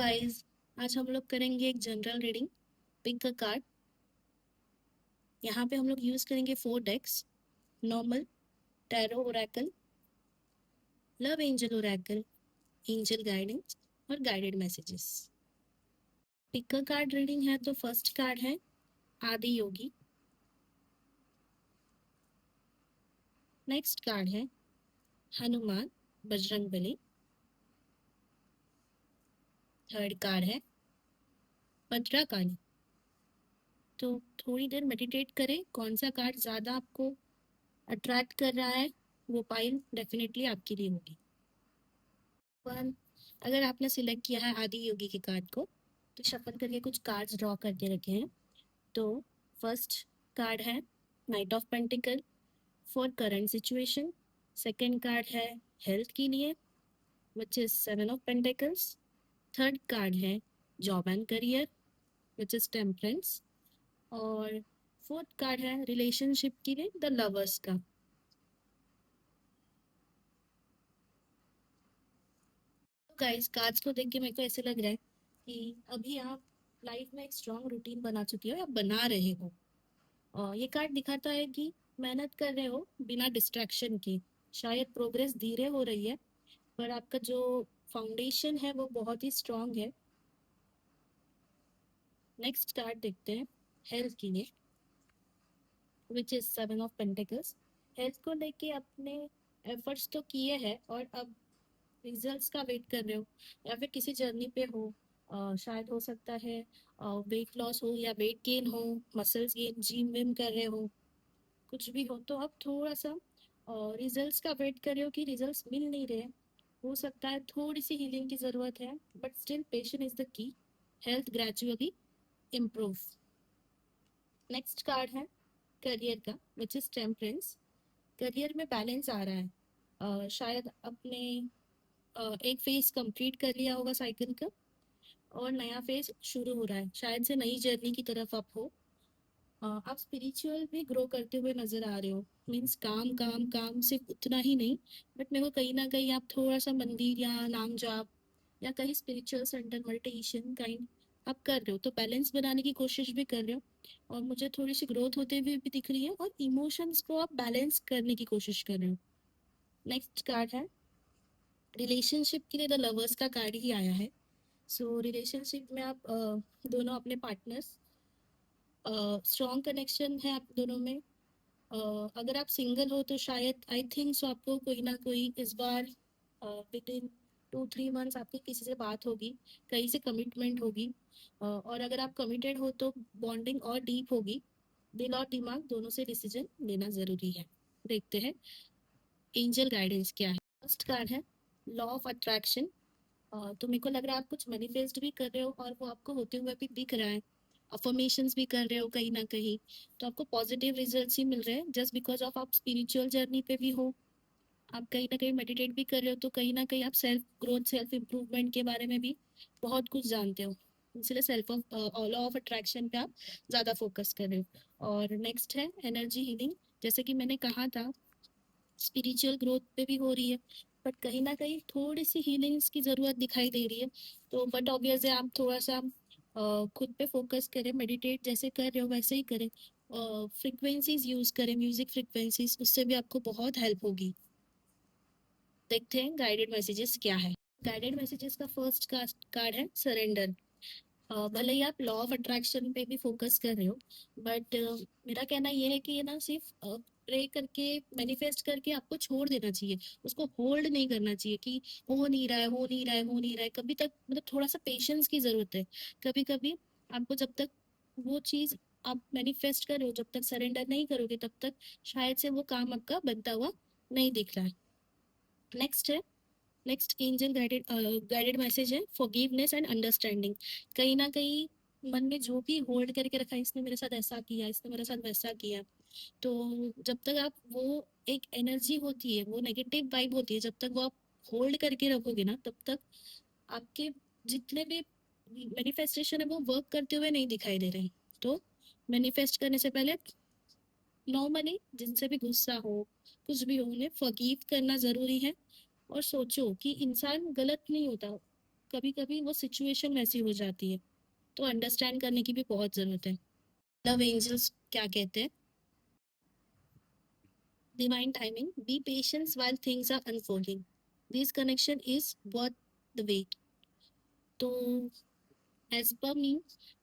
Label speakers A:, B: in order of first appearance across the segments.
A: Guys, आज हम लोग करेंगे एक general reading. Pick a card. यहाँ पे हम लोग यूज करेंगे 4 decks: normal, tarot oracle, love angel oracle, angel guidance और guided messages. Pick a card reading है तो फर्स्ट कार्ड है आदि योगी। नेक्स्ट कार्ड है हनुमान बजरंगबली। थर्ड कार्ड है भद्रकाली। तो थोड़ी देर मेडिटेट करें, कौन सा कार्ड ज़्यादा आपको अट्रैक्ट कर रहा है वो पाइल डेफिनेटली आपके लिए होगी। वन, अगर आपने सिलेक्ट किया है आदि योगी के कार्ड को तो शफल करके कुछ कार्ड्स ड्रॉ करके रखे हैं। तो फर्स्ट कार्ड है knight of pentacle for current situation. Second card है हेल्थ के लिए which is 7 of pentacles. Third card है job and career which is temperance. और फोर्थ कार्ड है रिलेशनशिप के लिए द लवर्स का। गाइस, कार्ड्स को देख के मेरे को ऐसे लग रहा है कि अभी आप लाइफ में एक स्ट्रॉन्ग रूटीन बना चुकी हो या बना रहे हो। और ये कार्ड दिखाता है कि मेहनत कर रहे हो बिना डिस्ट्रैक्शन के। शायद प्रोग्रेस धीरे हो रही है पर आपका जो फाउंडेशन है वो बहुत ही स्ट्रॉन्ग है। नेक्स्ट कार्ड देखते हैं हेल्थ के लिए which is 7 of pentacles. Health को लेके अपने एफर्ट्स तो किए हैं और अब रिजल्ट्स का वेट कर रहे हो या फिर किसी जर्नी पे हो। शायद हो सकता है वेट लॉस हो या वेट गेन हो, मसल्स गेन, जिम विम कर रहे हो, कुछ भी हो। तो अब थोड़ा सा रिजल्ट्स का वेट कर रहे हो कि रिजल्ट्स मिल नहीं रहे। हो सकता है थोड़ी सी हीलिंग की ज़रूरत है but still patience is the key. Health gradually improve. Next card है करियर का विच इज टेम्परेंस। करियर में बैलेंस आ रहा है। शायद अपने एक फेज कंप्लीट कर लिया होगा साइकिल का और नया फेज शुरू हो रहा है। शायद से नई जर्नी की तरफ आप हो। आप स्पिरिचुअल भी ग्रो करते हुए नजर आ रहे हो। मीन्स काम काम काम सिर्फ उतना ही नहीं बट मेरे को कहीं ना कहीं आप थोड़ा सा मंदिर या नाम जाप या कहीं स्पिरिचुअल सेंटर मेडिटेशन काइंड आप कर रहे हो। तो बैलेंस बनाने की कोशिश भी कर रहे हो और मुझे थोड़ी सी ग्रोथ होते हुए भी दिख रही है और इमोशंस को आप बैलेंस करने की कोशिश कर रहे हो। नेक्स्ट कार्ड है रिलेशनशिप के लिए द लवर्स का कार्ड ही आया है। सो रिलेशनशिप में आप दोनों अपने पार्टनर्स, स्ट्रॉन्ग कनेक्शन है आप दोनों में। अगर आप सिंगल हो तो शायद आई थिंक सो आपको कोई ना कोई इस बार विद इन 2-3 मंथ्स आपकी किसी से बात होगी, कहीं से कमिटमेंट होगी। और अगर आप कमिटेड हो तो बॉन्डिंग और डीप होगी। दिल और दिमाग दोनों से डिसीजन लेना जरूरी है। देखते हैं एंजल गाइडेंस क्या है। फर्स्ट कार्ड है लॉ ऑफ अट्रैक्शन। तो मेरे को लग रहा है आप कुछ मैनिफेस्ट भी कर रहे हो और वो आपको होते हुए भी दिख रहा है। अफर्मेशंस भी कर रहे हो कहीं ना कहीं। तो आपको पॉजिटिव रिजल्ट्स ही मिल रहे हैं जस्ट बिकॉज ऑफ आप स्पिरिचुअल जर्नी पे भी हो। आप कहीं ना कहीं मेडिटेट भी कर रहे हो तो कहीं ना कहीं आप सेल्फ ग्रोथ सेल्फ इम्प्रूवमेंट के बारे में भी बहुत कुछ जानते हो। इसलिए self of law of attraction पे आप ज़्यादा फोकस कर रहे हो। और नेक्स्ट है एनर्जी हीलिंग। जैसे कि मैंने कहा था स्पिरिचुअल ग्रोथ पे भी हो रही है बट कहीं ना कहीं थोड़ी सी हीलिंग्स की ज़रूरत दिखाई दे रही है। तो बट ऑब्वियस है आप थोड़ा सा खुद पे फोकस करें, मेडिटेट जैसे कर रहे हो वैसे ही करें। फ्रिक्वेंसीज यूज करें, म्यूजिक फ्रिक्वेंसीज, उससे भी आपको बहुत हेल्प होगी। देखते हैं गाइडेड मैसेजेस क्या है। गाइडेड मैसेजेस का फर्स्ट कार्ड है सरेंडर। भले ही आप लॉ ऑफ अट्रैक्शन पे भी फोकस कर रहे हो बट मेरा कहना ये है कि ये ना सिर्फ प्रे करके मैनिफेस्ट करके आपको छोड़ देना चाहिए। उसको होल्ड नहीं करना चाहिए कि हो नहीं रहा है, हो नहीं रहा है, हो नहीं रहा है। कभी तक मतलब थोड़ा सा पेशेंस की जरूरत है। कभी कभी आपको जब तक वो चीज आप मैनिफेस्ट कर रहे हो, जब तक सरेंडर नहीं करोगे तब तक शायद से वो काम आपका बनता हुआ नहीं दिख रहा है। नेक्स्ट है नेक्स्ट एंजल गाइडेड मैसेज है फॉरगिवनेस एंड अंडरस्टैंडिंग। कहीं ना कहीं मन में जो भी होल्ड करके रखा है, इसने मेरे साथ ऐसा किया, इसने मेरे साथ वैसा किया। तो जब तक आप वो एक एनर्जी होती है, वो नेगेटिव वाइब होती है, जब तक वो आप होल्ड करके रखोगे ना तब तक आपके जितने भी मैनिफेस्टेशन है वो वर्क करते हुए नहीं दिखाई दे रहे। तो मैनिफेस्ट करने से पहले नॉर्मली जिनसे भी गुस्सा हो, कुछ भी हो, उन्हें फॉरगिव करना जरूरी है। और सोचो कि इंसान गलत नहीं होता, कभी कभी वो सिचुएशन वैसी हो जाती है, तो अंडरस्टैंड करने की भी बहुत जरूरत है। लव एंजल्स क्या कहते हैं? Divine timing, be patient while things are unfolding. This connection is worth the wait. तो एज पर मी,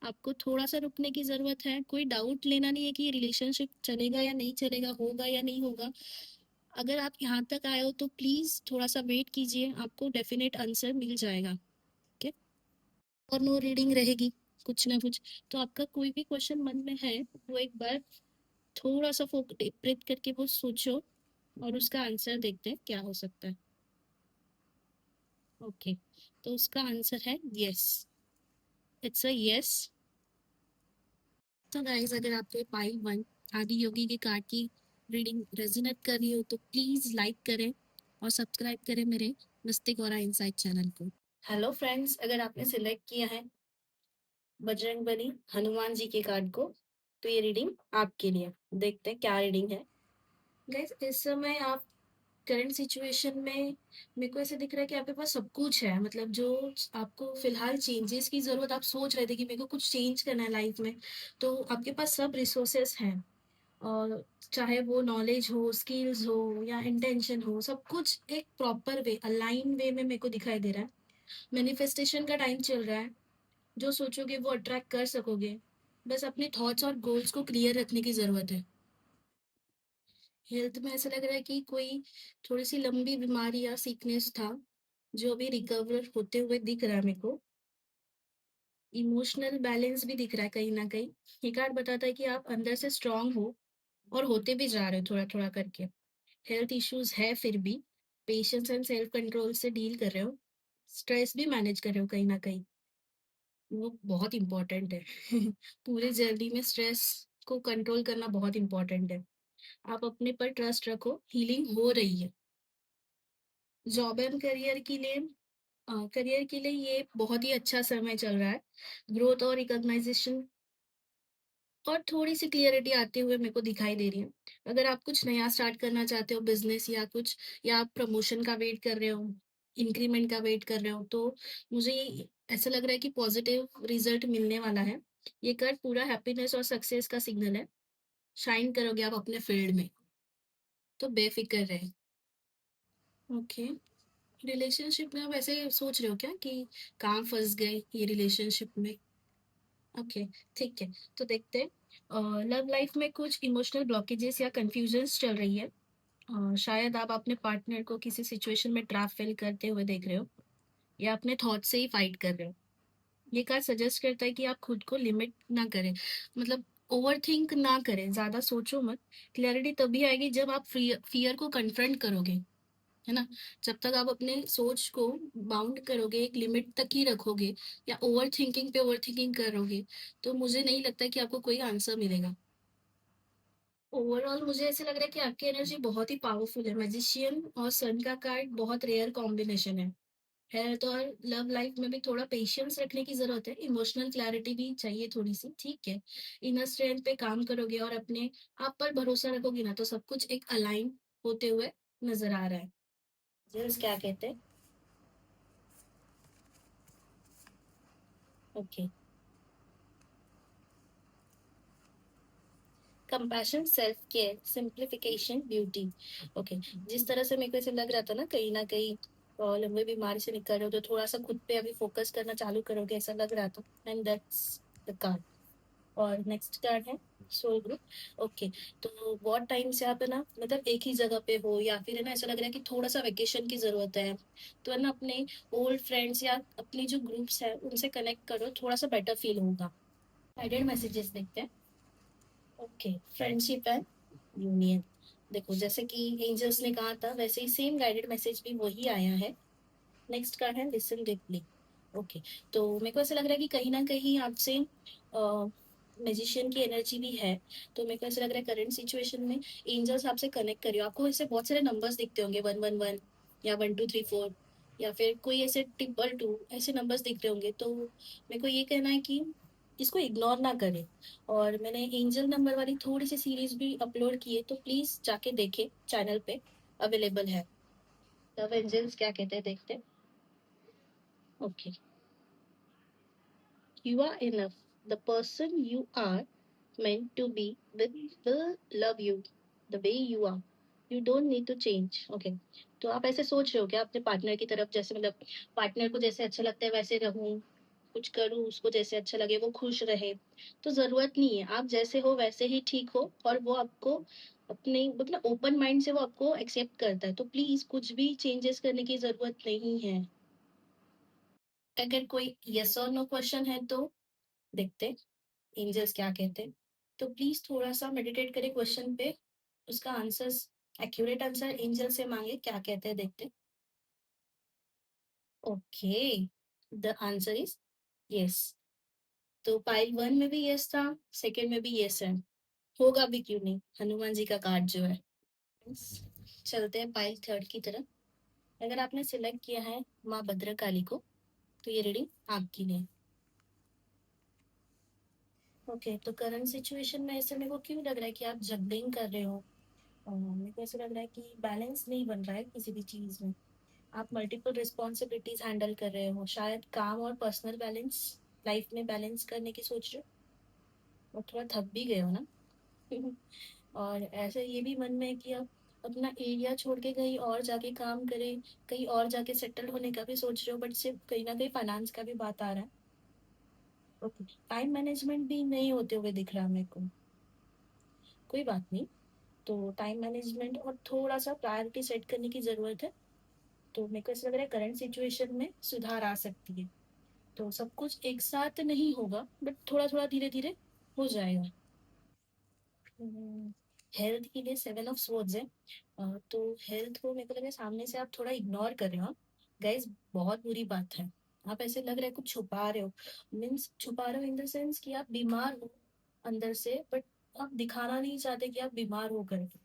A: आपको थोड़ा सा रुकने की जरूरत है। कोई डाउट लेना नहीं है कि ये रिलेशनशिप चलेगा या नहीं चलेगा, होगा या नहीं होगा। अगर आप यहाँ तक आए हो तो प्लीज थोड़ा सा वेट कीजिए, आपको डेफिनेट आंसर मिल जाएगा। ओके, और नो रीडिंग रहेगी कुछ ना कुछ। तो आपका कोई भी क्वेश्चन मन में है, वो एक बार थोड़ा सा ब्रीथ करके वो सोचो, और उसका आंसर देखते हैं क्या हो सकता है। ओके, तो उसका आंसर है यस। It's a yes. तो गाइस, अगर आपको पाइल 1 आदि योगी के कार्ड की रीडिंग रेजोनेट कर रही हो तो प्लीज लाइक करें और सब्सक्राइब करें मेरे मस्तिक और इनसाइट चैनल को। हेलो फ्रेंड्स, अगर आपने सिलेक्ट किया है बजरंगबली हनुमान जी के कार्ड को, तो ये रीडिंग आपके लिए। देखते हैं क्या रीडिंग है। गाइस, इस समय आप करंट सिचुएशन में, मेरे को ऐसे दिख रहा है कि आपके पास सब कुछ है। मतलब जो आपको फिलहाल चेंजेस की जरूरत, आप सोच रहे थे कि मेरे को कुछ चेंज करना है लाइफ में, तो आपके पास सब रिसोर्सेस हैं। और चाहे वो नॉलेज हो, स्किल्स हो या इंटेंशन हो, सब कुछ एक प्रॉपर वे, अलाइन वे में मेरे को दिखाई दे रहा है। मैनिफेस्टेशन का टाइम चल रहा है। जो सोचोगे वो अट्रैक्ट कर सकोगे। बस अपने थॉट्स और गोल्स को क्लियर रखने की जरूरत है। हेल्थ में ऐसा लग रहा है कि कोई थोड़ी सी लंबी बीमारी या सीकनेस था, जो अभी रिकवर होते हुए दिख रहा है मेरे को। इमोशनल बैलेंस भी दिख रहा है कहीं ना कहीं। ये कार्ड बताता है कि आप अंदर से स्ट्रांग हो और होते भी जा रहे हो थोड़ा थोड़ा करके। हेल्थ इश्यूज है फिर भी पेशेंस एंड सेल्फ कंट्रोल से डील कर रहे हो। स्ट्रेस भी मैनेज कर रहे हो कहीं ना कहीं, वो बहुत इंपॉर्टेंट है। पूरे जर्नी में स्ट्रेस को कंट्रोल करना बहुत इंपॉर्टेंट है। आप अपने पर ट्रस्ट रखो, हीलिंग हो रही है। जॉब एंड करियर के लिए ये बहुत ही अच्छा समय चल रहा है। ग्रोथ और रिकॉग्नाइजेशन और थोड़ी सी क्लियरिटी आते हुए मेरे को दिखाई दे रही है। अगर आप कुछ नया स्टार्ट करना चाहते हो, बिजनेस या कुछ, या आप प्रमोशन का वेट कर रहे हो, इंक्रीमेंट का वेट कर रहे हो, तो मुझे ऐसा लग रहा है कि पॉजिटिव रिजल्ट मिलने वाला है। ये कार्ड पूरा हैप्पीनेस और सक्सेस का सिग्नल है। शाइन करोगे आप अपने फील्ड में, तो बेफिक्र रहे। ओके, रिलेशनशिप में आप ऐसे सोच रहे हो क्या कि कहाँ फंस गए ये रिलेशनशिप में? ओके, ठीक है। तो देखते हैं लव लाइफ में कुछ इमोशनल ब्लॉकेजेस या कंफ्यूजन्स चल रही है। शायद आप अपने पार्टनर को किसी सिचुएशन में ट्रैप फील करते हुए देख रहे हो, या अपने थॉट से ही फाइट कर रहे हो। ये कार्ड सजेस्ट करता है कि आप खुद को लिमिट ना करें। मतलब ओवर थिंक ना करें, ज्यादा सोचो मत। क्लैरिटी तभी आएगी जब आप फियर को कन्फ्रंट करोगे, है ना। जब तक आप अपने सोच को बाउंड करोगे, एक लिमिट तक ही रखोगे, या ओवर थिंकिंग करोगे, तो मुझे नहीं लगता कि आपको कोई आंसर मिलेगा। ओवरऑल मुझे ऐसे लग रहा है कि आपकी एनर्जी बहुत ही पावरफुल है। मैजिशियन और सन का कार्ड बहुत रेयर कॉम्बिनेशन है। हेल्थ और लव लाइफ में भी थोड़ा पेशेंस रखने की जरूरत है। इमोशनल क्लैरिटी भी चाहिए थोड़ी सी, ठीक है। इनर स्ट्रेंथ पे काम करोगे और अपने आप पर भरोसा रखोगे ना, तो सब कुछ एक अलाइन होते हुए नजर आ रहा है। जेम्स क्या कहते हैं? Okay, compassion, self care, simplification, beauty. Okay, जिस तरह से मेरे को ऐसे लग रहा था ना कहीं लंबी बीमारी से निकल रहे हो, तो थोड़ा सा खुद पे अभी फोकस करना चालू करोगे, ऐसा लग रहा था। And that's the card. और नेक्स्ट कार्ड है सोल ग्रुप। ओके, तो बहुत टाइम से आप है ना, मतलब एक ही जगह पे हो, या फिर है ना ऐसा लग रहा है कि थोड़ा सा वेकेशन की जरूरत है, तो है ना अपने ओल्ड फ्रेंड्स या अपनी जो ग्रुप्स है उनसे कनेक्ट करो, थोड़ा सा बेटर फील होगा। गाइडेड मैसेजेस देखते हैं। Okay, friendship and union. देखो, जैसे कि एंजल्स ने कहा था, वैसे ही सेम गाइडेड मैसेज भी वही आया है। नेक्स्ट कार्ड है लिसन डीपली। ओके, तो मेरे को ऐसा लग रहा है कि कहीं ना कहीं आपसे मैजिशियन की एनर्जी भी है। तो मेरे को ऐसा लग रहा है करंट सिचुएशन में एंजल्स आपसे कनेक्ट करियो। आपको ऐसे बहुत सारे नंबर्स दिखते होंगे, 111 या 1234, या फिर कोई ऐसे 222 ऐसे नंबर्स दिख रहे होंगे। तो मेरे को ये कहना है कि इसको इग्नोर ना करें। और मैंने एंजल नंबर वाली थोड़ी सी सीरीज भी अपलोड की है, तो प्लीज जाके देखें, चैनल पे अवेलेबल है। लव एंजल्स क्या कहते हैं देखते हैं। Okay, You are enough. The person you are meant to be will love you the way you are. You don't need to change. Okay. तो आप ऐसे सोच रहे हो क्या अपने पार्टनर की तरफ, जैसे मतलब पार्टनर को जैसे अच्छा लगता है वैसे रहूं, कुछ करूं उसको जैसे अच्छा लगे, वो खुश रहे? तो जरूरत नहीं है, आप जैसे हो वैसे ही ठीक हो, और वो आपको अपने मतलब ओपन माइंड से वो आपको एक्सेप्ट करता है, तो प्लीज कुछ भी चेंजेस करने की जरूरत नहीं है। अगर कोई यस और नो क्वेश्चन है तो देखते एंजल्स क्या कहते हैं। तो प्लीज थोड़ा सा मेडिटेट करें क्वेश्चन पे, उसका आंसर, एक्यूरेट आंसर एंजल से मांगे, क्या कहते हैं देखते। Okay, the answer is yes. तो पाइल 1 में भी यस था, सेकंड में भी यस है, होगा भी क्यों नहीं, हनुमान जी का कार्ड जो है। चलते हैं पाइल 3 की तरफ। अगर आपने सिलेक्ट किया है माँ भद्रकाली को, तो ये रीडिंग आपकी लिए। ओके, तो करंट सिचुएशन में ऐसे मेरे को क्यों लग रहा है कि आप जगलिंग कर रहे हो, मेरे को ऐसा लग रहा है कि बैलेंस नहीं बन रहा है किसी भी चीज में। आप मल्टीपल रिस्पॉन्सिबिलिटीज हैंडल कर रहे हो, शायद काम और पर्सनल बैलेंस, लाइफ में बैलेंस करने की सोच रहे हो, और थोड़ा थक भी गए हो ना। और ऐसे ये भी मन में है कि आप अपना एरिया छोड़ के कहीं और जाके काम करें, कहीं और जाके सेटल होने का भी सोच रहे हो, बट सिर्फ कहीं ना कहीं फाइनेंस का भी बात आ रहा है। ओके, टाइम मैनेजमेंट भी नहीं होते हुए दिख रहा है मेरे को। कोई बात नहीं, तो टाइम मैनेजमेंट और थोड़ा सा प्रायोरिटी सेट करने की जरूरत है। तो मेरे को ऐसा लग रहा है करंट सिचुएशन में सुधार आ सकती है। तो सब कुछ एक साथ नहीं होगा, बट थोड़ा थोड़ा धीरे धीरे हो जाएगा। हेल्थ के लिए 7 ऑफ स्वॉर्ड्स है। तो हेल्थ को मेरे को लग रहा है सामने से आप थोड़ा इग्नोर कर रहे हो गाइस, बहुत बुरी बात है। आप ऐसे लग रहा है कुछ छुपा रहे हो, मीन्स छुपा रहे हो इन द सेंस कि आप बीमार हो अंदर से, बट आप दिखाना नहीं चाहते कि आप बीमार हो करके।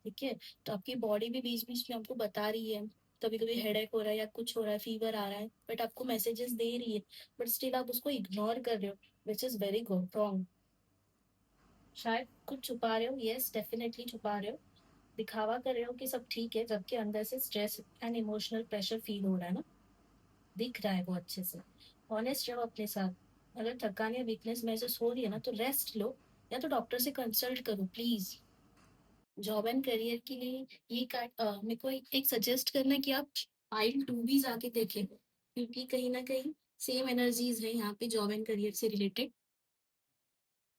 A: ठीक है, तो आपकी बॉडी भी बीच बीच में आपको बता रही है, कभी कभी हेडेक हो रहा है या कुछ हो रहा है, फीवर आ रहा है, बट आपको मैसेजेस दे रही है, बट स्टिल आप उसको इग्नोर कर रहे हो, which is very good wrong. शायद कुछ छुपा रहे हो, यस डेफिनेटली छुपा रहे हो, दिखावा कर रहे हो कि सब ठीक है, जबकि अंदर से stress and emotional pressure feel हो रहा है ना, दिख रहा है वो अच्छे से। ऑनेस्ट रहो अपने साथ। अगर थकान या वीकनेस महसूस हो रही है ना, तो रेस्ट लो, या तो डॉक्टर से कंसल्ट करो प्लीज। जॉब एंड करियर के लिए ये कार्ड मेरे को एक सजेस्ट करना है कि आप फाइल 2 भी जाके देखें, क्योंकि कहीं ना कहीं सेम एनर्जीज है यहाँ पे जॉब एंड करियर से रिलेटेड।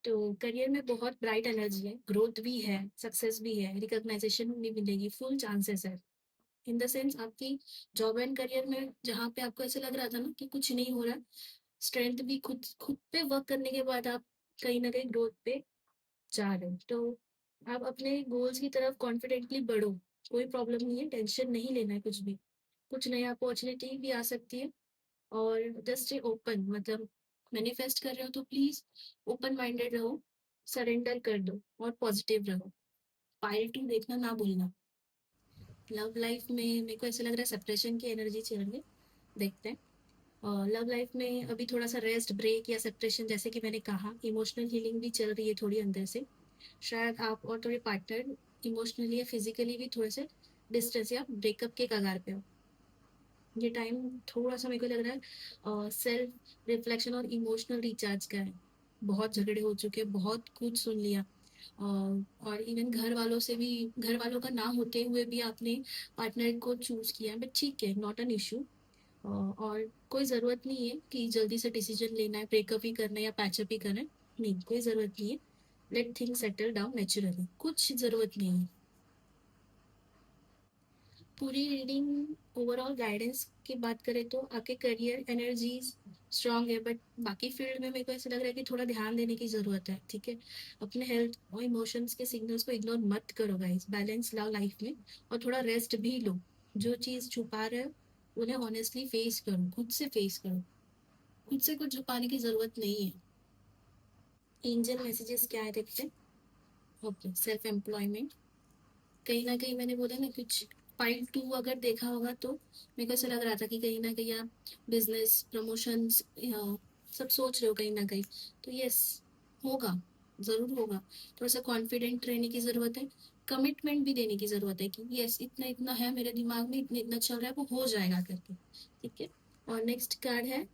A: तो करियर में बहुत ब्राइट एनर्जी है, ग्रोथ भी है, सक्सेस भी है, रिकॉग्नाइजेशन भी मिलेगी, फुल चांसेस है। इन द सेंस आपकी जॉब एंड करियर में जहाँ पे आपको ऐसे लग रहा था ना कि कुछ नहीं हो रहा, स्ट्रेंथ भी खुद खुद पे वर्क करने के बाद आप कहीं ना कहीं ग्रोथ पे जा रहे हो। तो आप अपने गोल्स की तरफ कॉन्फिडेंटली बढ़ो, कोई प्रॉब्लम नहीं है, टेंशन नहीं लेना है कुछ भी, कुछ नई अपॉर्चुनिटी भी आ सकती है। और जस्ट स्टे ओपन, मतलब मैनिफेस्ट कर रहे हो तो प्लीज ओपन माइंडेड रहो, सरेंडर कर दो और पॉजिटिव रहो। पाइल 2 देखना ना भूलना। लव लाइफ में मेरे को ऐसा लग रहा है सेपरेशन की एनर्जी चल रही है, देखते हैं। लव लाइफ में अभी थोड़ा सा रेस्ट, ब्रेक या सेपरेशन, जैसे कि मैंने कहा, इमोशनल हीलिंग भी चल रही है थोड़ी अंदर से। शायद आप और थोड़े पार्टनर इमोशनली या फिजिकली भी थोड़े से डिस्टेंस या ब्रेकअप के कगार पे हो। ये टाइम थोड़ा सा मेरे को लग रहा है सेल्फ रिफ्लेक्शन और इमोशनल रिचार्ज का है। बहुत झगड़े हो चुके हैं, बहुत कुछ सुन लिया, और इवन घर वालों से भी, घर वालों का ना होते हुए भी आपने पार्टनर को चूज किया, बट ठीक है, नॉट एन इशू। और कोई ज़रूरत नहीं है कि जल्दी से डिसीजन लेना है, ब्रेकअप ही करना है या पैचअप ही करना है, नहीं कोई ज़रूरत नहीं है। Let things settle down naturally, कुछ ज़रूरत नहीं है। पूरी रीडिंग ओवरऑल गाइडेंस की बात करें तो आपके करियर एनर्जीज स्ट्रांग है, बट बाकी फील्ड में मेरे को ऐसा लग रहा है कि थोड़ा ध्यान देने की ज़रूरत है। ठीक है, अपने हेल्थ और इमोशंस के सिग्नल्स को इग्नोर मत करो गाइस, बैलेंस लाओ लाइफ में, और थोड़ा रेस्ट भी लो। जो चीज़ छुपा रहे हो उन्हें ऑनेस्टली फेस करो, खुद से फेस करो, खुद से कुछ छुपाने की ज़रूरत नहीं है। एंजल मैसेजेस क्या है देखते हैं। ओके, सेल्फ एम्प्लॉयमेंट, कहीं ना कहीं मैंने बोला ना कुछ, पार्ट 2 अगर देखा होगा तो मेरे को ऐसा लग रहा था कि कहीं ना कहीं आप बिजनेस प्रमोशंस सब सोच रहे हो कहीं ना कहीं। तो यस, होगा, जरूर होगा। थोड़ा सा कॉन्फिडेंट रहने की जरूरत है, कमिटमेंट भी देने की जरूरत है कि यस इतना इतना है मेरे दिमाग में, इतना इतना चल रहा है, वो हो जाएगा करके। ठीक है, और नेक्स्ट कार्ड है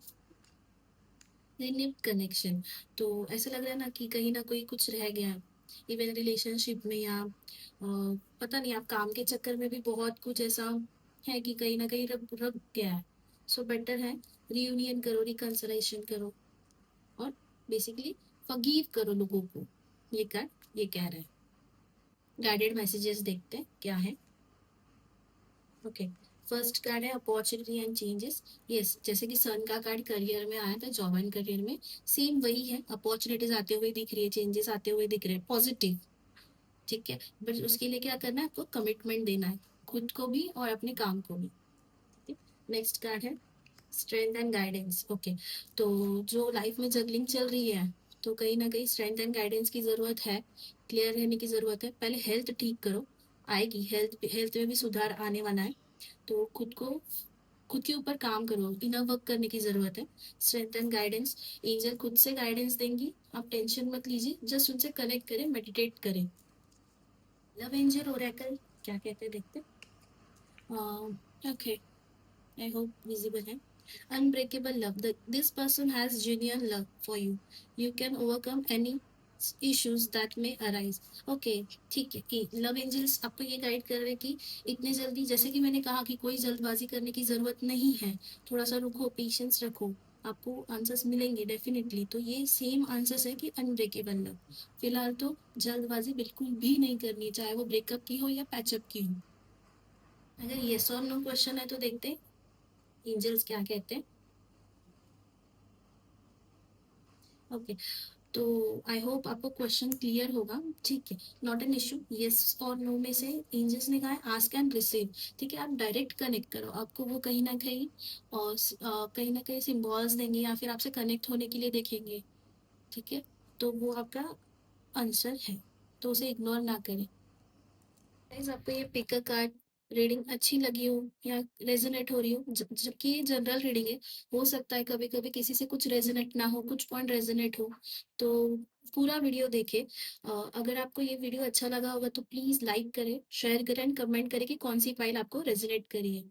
A: रिन्यूड कनेक्शन। तो ऐसा लग रहा है ना कि कहीं ना कोई कुछ रह गया है, इवन रिलेशनशिप में या पता नहीं, आप काम के चक्कर में भी बहुत कुछ ऐसा है कि कहीं ना कहीं रख रख गया है। सो बेटर है रियूनियन करो, रिकंसलेशन करो, और बेसिकली फॉरगिव करो लोगों को। ये कार्ड ये कह रहा है। गाइडेड मैसेजेस देखते हैं क्या है। ओके, फर्स्ट कार्ड है अपॉर्चुनिटी एंड चेंजेस। यस, जैसे कि सन का कार्ड करियर में आया था, जॉब एंड करियर में सेम वही है, अपॉर्चुनिटीज आते हुए दिख रही है, चेंजेस आते हुए दिख रहे हैं, पॉजिटिव। ठीक है, बट उसके लिए क्या करना है, आपको कमिटमेंट देना है, खुद को भी और अपने काम को भी। नेक्स्ट कार्ड है स्ट्रेंथ एंड गाइडेंस। ओके, तो जो लाइफ में जगलिंग चल रही है, तो कहीं ना कहीं स्ट्रेंथ एंड गाइडेंस की जरूरत है, क्लियर रहने की जरूरत है। पहले हेल्थ ठीक करो, आएगी हेल्थ, हेल्थ में भी सुधार आने वाला है। तो खुद के ऊपर काम करो, इनर वर्क करने की जरूरत है। स्ट्रेंथ एंड गाइडेंस, एंजल खुद से गाइडेंस देंगी, आप टेंशन मत लीजिए, जस्ट उनसे कनेक्ट करें, मेडिटेट करें। लव एंजल ओरेकल क्या कहते हैं देखते। ओके, I hope visible है। Unbreakable love. This person has genuine love for you. You can overcome any issues that may arise. Okay, ठीक है कि लव एंजल्स आपको ये गाइड कर रहे हैं कि इतने जल्दी, जैसे कि मैंने कहा कि कोई जल्दबाजी करने की जरूरत नहीं है, थोड़ा सा रुको, पेशेंस रखो, आपको आंसर्स मिलेंगे डेफिनेटली। तो ये सेम आंसर्स है कि अनब्रेकेबल लव। फिलहाल तो जल्दबाजी बिल्कुल भी नहीं करनी, चाहे वो ब्रेकअप की हो या पैचअप की हो। अगर येस और नो क्वेश्चन है तो देखते हैं एंजल्स क्या कहते हैं। ओके, तो आई होप आपको क्वेश्चन क्लियर होगा। ठीक है, नॉट एन इश्यू, यस और नो में से एंजल्स ने कहा है आस्क एंड रिसीव। ठीक है, आप डायरेक्ट कनेक्ट करो, आपको वो कहीं ना कहीं और कहीं ना कहीं सिम्बॉल्स देंगे या फिर आपसे कनेक्ट होने के लिए देखेंगे। ठीक है, तो वो आपका आंसर है, तो उसे इग्नोर ना करें। गाइस, आपको ये पिक अ कार्ड रीडिंग अच्छी लगी हो या रेजोनेट हो रही हो, जबकि ये जनरल रीडिंग है, हो सकता है कभी कभी किसी से कुछ रेजोनेट ना हो, कुछ पॉइंट रेजोनेट हो, तो पूरा वीडियो देखे। अगर आपको ये वीडियो अच्छा लगा होगा तो प्लीज लाइक करें, शेयर करें एंड कमेंट करें कि कौन सी फाइल आपको रेजोनेट करी है।